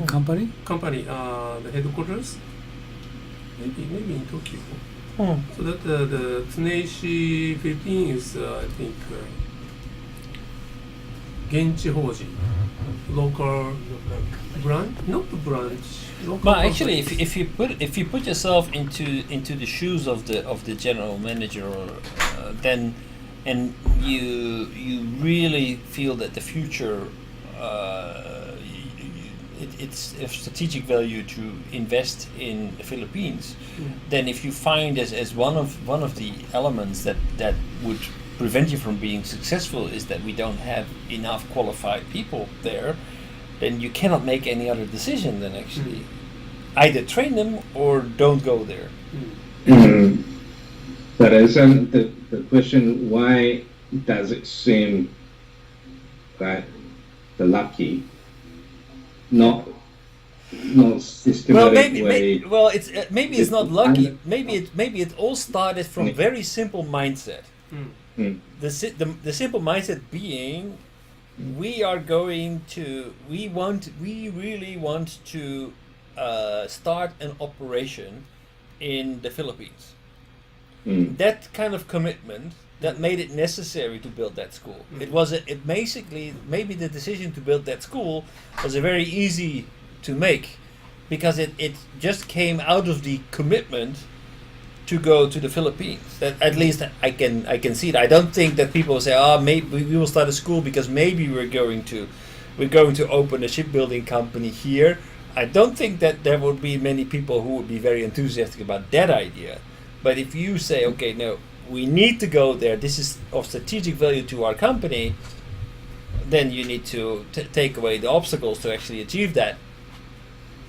company? Company, the headquarters, maybe in Tokyo. So that the Tsuneishi Philippines is, I think, 現地法人 local branch, not branch. Local But actually, company. if you put yourself into the shoes of the general manager, then and you really feel that the future it's of strategic value to invest in the Philippines, then if you find as one of the elements that would prevent you from being successful is that we don't have enough qualified people there, then you cannot make any other decision than actually either train them or don't go there. But isn't the question, why does it seem that the lucky, not systematic way? Maybe it's not lucky. Maybe it all started from very simple mindset. The simple mindset being, we really want to start an operation in the Philippines. That kind of commitment that made it necessary to build that school. Maybe the decision to build that school was a very easy to make because it just came out of the commitment to go to the Philippines. That at least I can see it. I don't think that people say, maybe we will start a school because maybe we're going to open a shipbuilding company here. I don't think that there would be many people who would be very enthusiastic about that idea. But if you say, okay, no, we need to go there, this is of strategic value to our company, then you need to take away the obstacles to actually achieve that.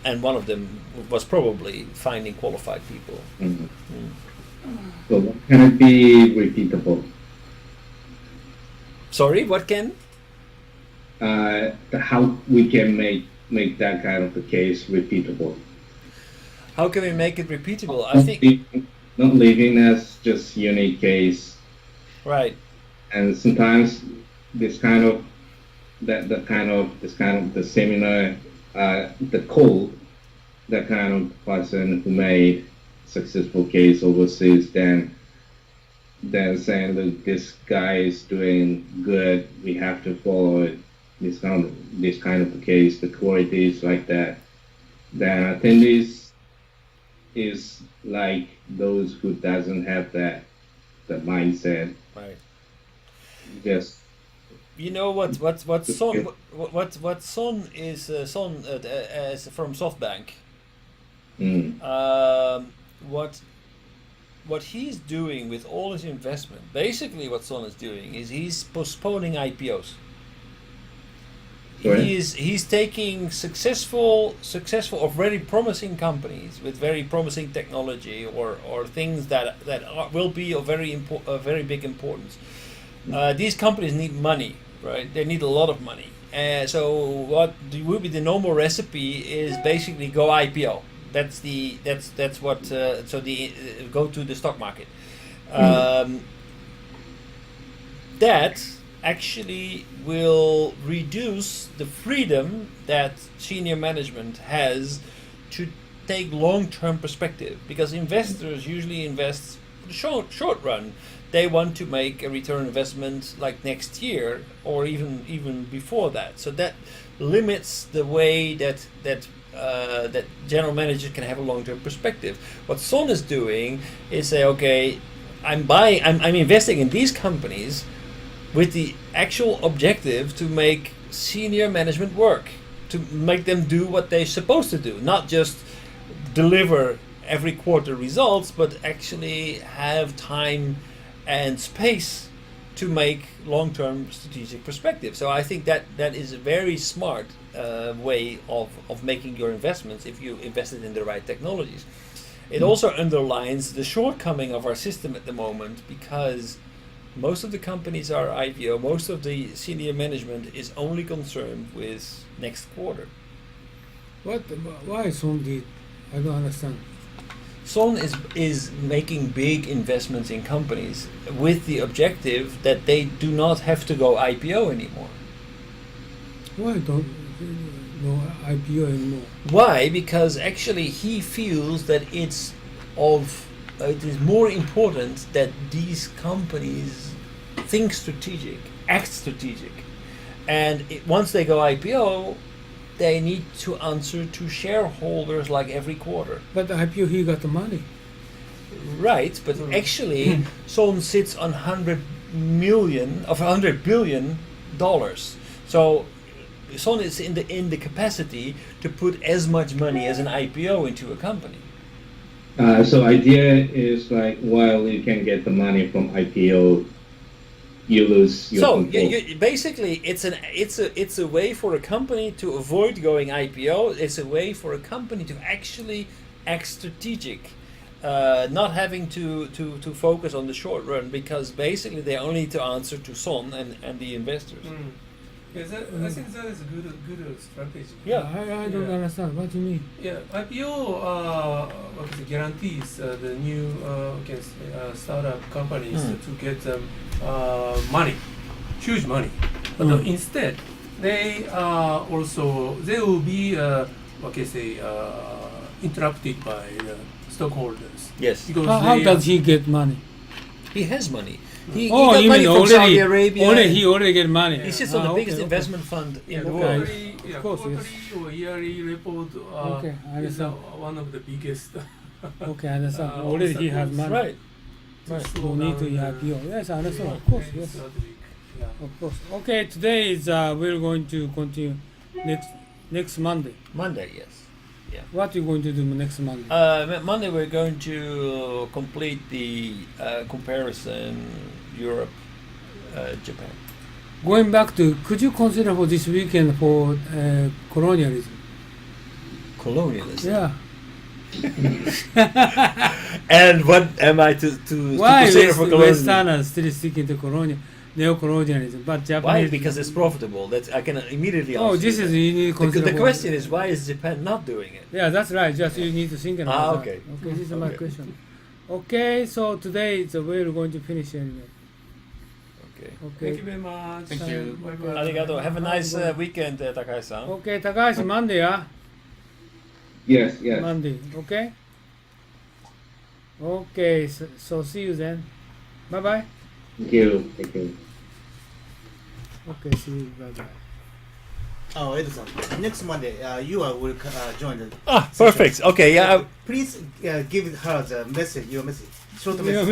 And one of them was probably finding qualified people. So can it be repeatable? Sorry, what can? How we can make that kind of a case repeatable? How can we make it repeatable? I think not leaving as just unique case. Right. And sometimes this kind of the seminar, the code, that kind of person who made successful case overseas, then saying, look, this guy is doing good, we have to follow it, this kind of case, the quality is like that. Then I think this is like those who doesn't have the mindset. Right. Just what Son is as from SoftBank. What he's doing with all his investment, basically what Son is doing is he's postponing IPOs. Right. He's taking successful or very promising companies with very promising technology or things that will be of very big importance. These companies need money, right? They need a lot of money. So what will be the normal recipe is basically go IPO. That's what go to the stock market. That actually will reduce the freedom that senior management has to take long-term perspective, because investors usually invest for the short run. They want to make a return on investment like next year or even before that. So that limits the way that general managers can have a long-term perspective. What Son is doing is say, okay, I'm investing in these companies with the actual objective to make senior management work, to make them do what they're supposed to do, not just deliver every quarter results, but actually have time and space to make long-term strategic perspective. So I think that is a very smart way of making your investments if you invested in the right technologies. It also underlines the shortcoming of our system at the moment, because most of the companies are IPO, most of the senior management is only concerned with next quarter. Why Son did? I don't understand. Son is making big investments in companies with the objective that they do not have to go IPO anymore. Why don't? no IPO anymore. Why? Because actually he feels that it is more important that these companies think strategic, act strategic, and once they go IPO, they need to answer to shareholders like every quarter. But the IPO, he got the money. Right, but actually, Son sits on $100 billion. So Son is in the capacity to put as much money as an IPO into a company. So idea is like while you can get the money from IPO, you lose your So control. basically, it's a way for a company to avoid going IPO. It's a way for a company to actually act strategic. Not having to focus on the short run, because basically they only need to answer to Son and the investors. Yes, I think that is a good strategy. Yeah. I don't understand. What do you mean? Yeah, IPO guarantees the new startup companies to get money, huge money. But instead, they will be interrupted by the stockholders. Yes. Because How does he get money? He has money. He Oh, got you money mean from Saudi already? Arabia. He already get money. He sits on the biggest okay. investment fund in the Okay. world. Of course, yes. quarterly or yearly report Okay, I is understand. one of the biggest. Okay, I understand. Already he has money. Right. No need to IPO. Yes, I understand. Of course, yes. Of course. Okay, today is we're going to continue next Monday. Monday, yes. What are you going to do next Monday? Monday we're going to complete the comparison Europe, Japan. Going back to, could you consider for this weekend for colonialism? Colonialism. Yeah. And what am I to Why consider for colonialism? Westerners still sticking to neo-colonialism, but Japanese? Why? Because it's profitable. That I can immediately answer. Oh, this is you need to consider. The question is, why is Japan not doing it? Yeah, that's right. Just you need to think about okay. that. Okay, this is my Okay. question. Okay, so today we're going to finish anyway. Okay. Okay. Thank you very much. Thank you. Bye-bye. Arigato. Have a nice weekend, Takahashi-san. Okay, Takahashi, Monday, huh? Yes. Monday, okay? Okay, so see you then. Bye-bye. Thank you. Thank you. Okay, see you. Bye-bye. Oh, Edo-san, next Monday, you will join the. Perfect. Okay, yeah. Please give her the message, your message, short Yeah, message.